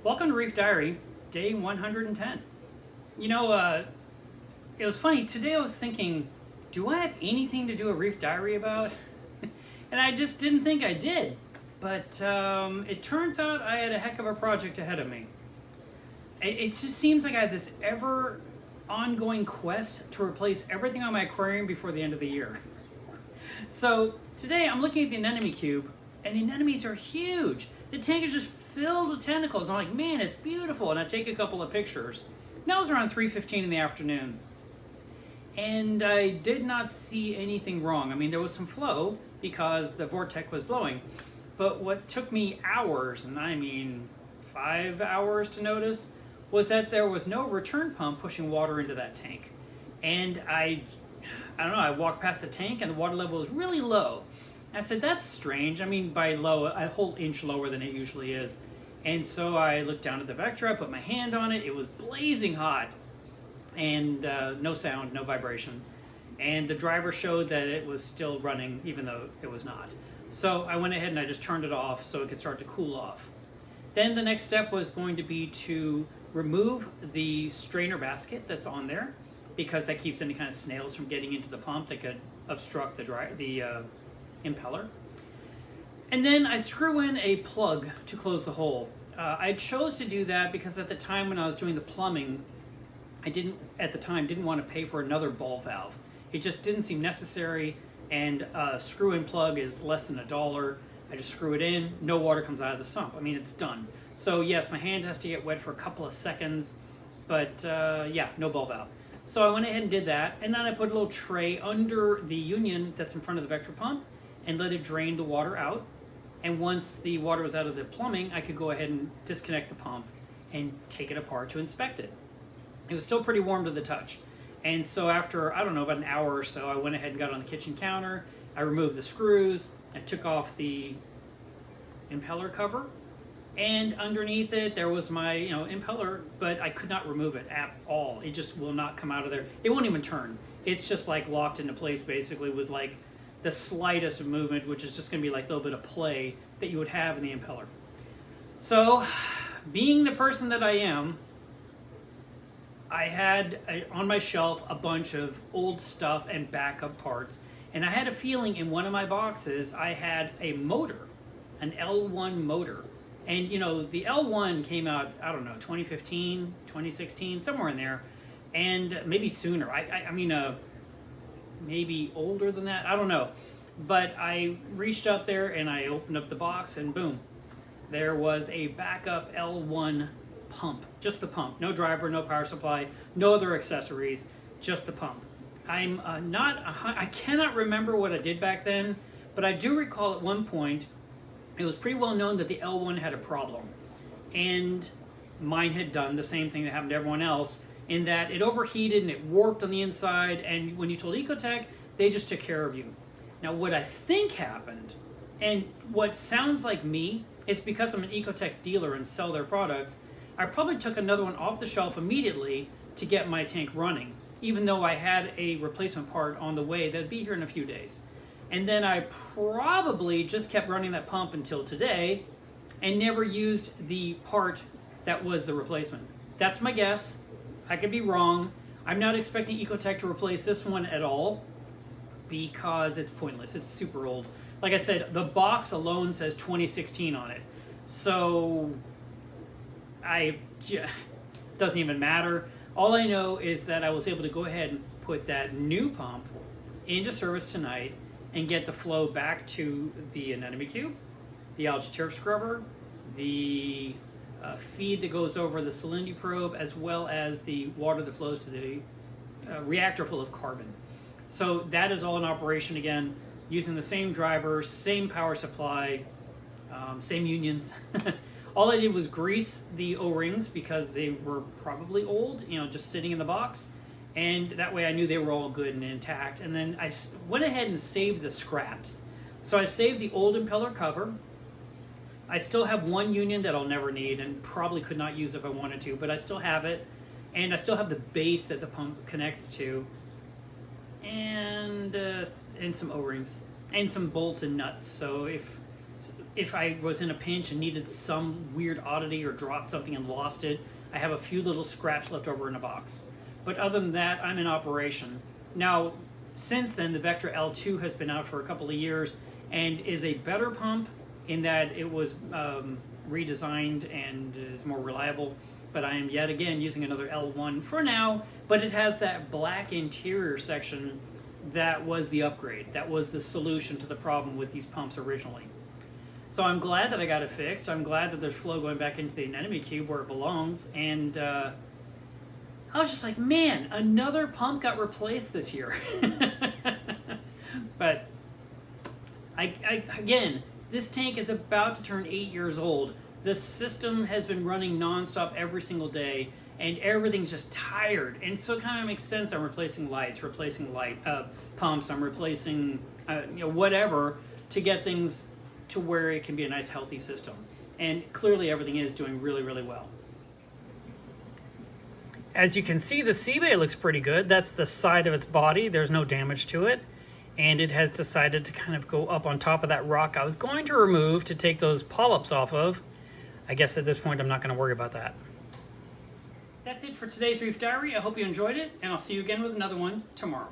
Welcome to Reef Diary, day 110. It was funny, today I was thinking, do I have anything to do a Reef Diary about? And I just didn't think I did. But it turns out I had a heck of a project ahead of me. It just seems like I have this ever ongoing quest to replace everything on my aquarium before the end of the year. So today I'm looking at the Anemone Cube, and the anemones are huge. The tank is just filled with tentacles. I'm like, man, it's beautiful. And I take a couple of pictures. And that was around 3:15 in the afternoon. And I did not see anything wrong. I mean, there was some flow because the vortex was blowing. But what took me hours, and I mean 5 hours to notice, was that there was no return pump pushing water into that tank. And I don't know, I walked past the tank and the water level was really low. I said, that's strange. I mean, by low, a whole inch lower than it usually is. And so I looked down at the Vectra, I put my hand on it, it was blazing hot. And no sound, no vibration. And the driver showed that it was still running, even though it was not. So I went ahead and I just turned it off so it could start to cool off. Then the next step was going to be to remove the strainer basket that's on there, because that keeps any kind of snails from getting into the pump that could obstruct the impeller. And then I screw in a plug to close the hole. I chose to do that because at the time when I was doing the plumbing, I didn't want to pay for another ball valve. It just didn't seem necessary, and a screw-in plug is less than $1. I just screw it in, no water comes out of the sump. I mean, it's done. So yes, my hand has to get wet for a couple of seconds, but yeah, no ball valve. So I went ahead and did that, and then I put a little tray under the union that's in front of the Vectra pump and let it drain the water out. And once the water was out of the plumbing, I could go ahead and disconnect the pump and take it apart to inspect it. It was still pretty warm to the touch. And so after, I don't know, about an hour or so, I went ahead and got on the kitchen counter. I removed the screws, I took off the impeller cover, and underneath it there was my impeller, but I could not remove it at all. It just will not come out of there. It won't even turn. It's just like locked into place basically with like the slightest movement, which is just going to be like a little bit of play that you would have in the impeller. So, being the person that I am, I had on my shelf a bunch of old stuff and backup parts, and I had a feeling in one of my boxes I had a motor, an L1 motor. And the L1 came out, I don't know, 2015, 2016, somewhere in there, and maybe sooner. I mean, maybe older than that, I don't know. But I reached up there and I opened up the box, and boom, there was a backup L1 pump, just the pump, no driver, no power supply, no other accessories, just the pump. I cannot remember what I did back then, but I do recall at one point it was pretty well known that the L1 had a problem, and mine had done the same thing that happened to everyone else, in that it overheated and it warped on the inside, and when you told Ecotech, they just took care of you. Now what I think happened, and what sounds like me, it's because I'm an Ecotech dealer and sell their products, I probably took another one off the shelf immediately to get my tank running, even though I had a replacement part on the way that'd be here in a few days. And then I probably just kept running that pump until today and never used the part that was the replacement. That's my guess. I could be wrong. I'm not expecting Ecotech to replace this one at all because it's pointless. It's super old. Like I said, the box alone says 2016 on it. So doesn't even matter. All I know is that I was able to go ahead and put that new pump into service tonight and get the flow back to the Anemone Cube, the algae turf scrubber, the feed that goes over the salinity probe, as well as the water that flows to the reactor full of carbon. So that is all in operation again, using the same driver, same power supply, same unions. All I did was grease the O-rings because they were probably old, just sitting in the box. And that way I knew they were all good and intact. And then I went ahead and saved the scraps. So I saved the old impeller cover. I still have one union that I'll never need and probably could not use if I wanted to, but I still have it. And I still have the base that the pump connects to. And some O-rings. And some bolts and nuts. So if if I was in a pinch and needed some weird oddity or dropped something and lost it, I have a few little scraps left over in a box. But other than that, I'm in operation. Now, since then, the Vectra L2 has been out for a couple of years and is a better pump in that it was redesigned and is more reliable. But I am yet again using another L1 for now, but it has that black interior section that was the upgrade. That was the solution to the problem with these pumps originally. So I'm glad that I got it fixed. I'm glad that there's flow going back into the Anemone Cube where it belongs. And I was just like, man, another pump got replaced this year. But again, this tank is about to turn 8 years old. The system has been running nonstop every single day, and everything's just tired. And so it kind of makes sense. I'm replacing lights, replacing pumps. I'm replacing whatever to get things to where it can be a nice, healthy system. And clearly, everything is doing really, really well. As you can see, the sea bay looks pretty good. That's the side of its body. There's no damage to it. And it has decided to kind of go up on top of that rock I was going to remove to take those polyps off of. I guess at this point, I'm not going to worry about that. That's it for today's Reef Diary. I hope you enjoyed it, and I'll see you again with another one tomorrow.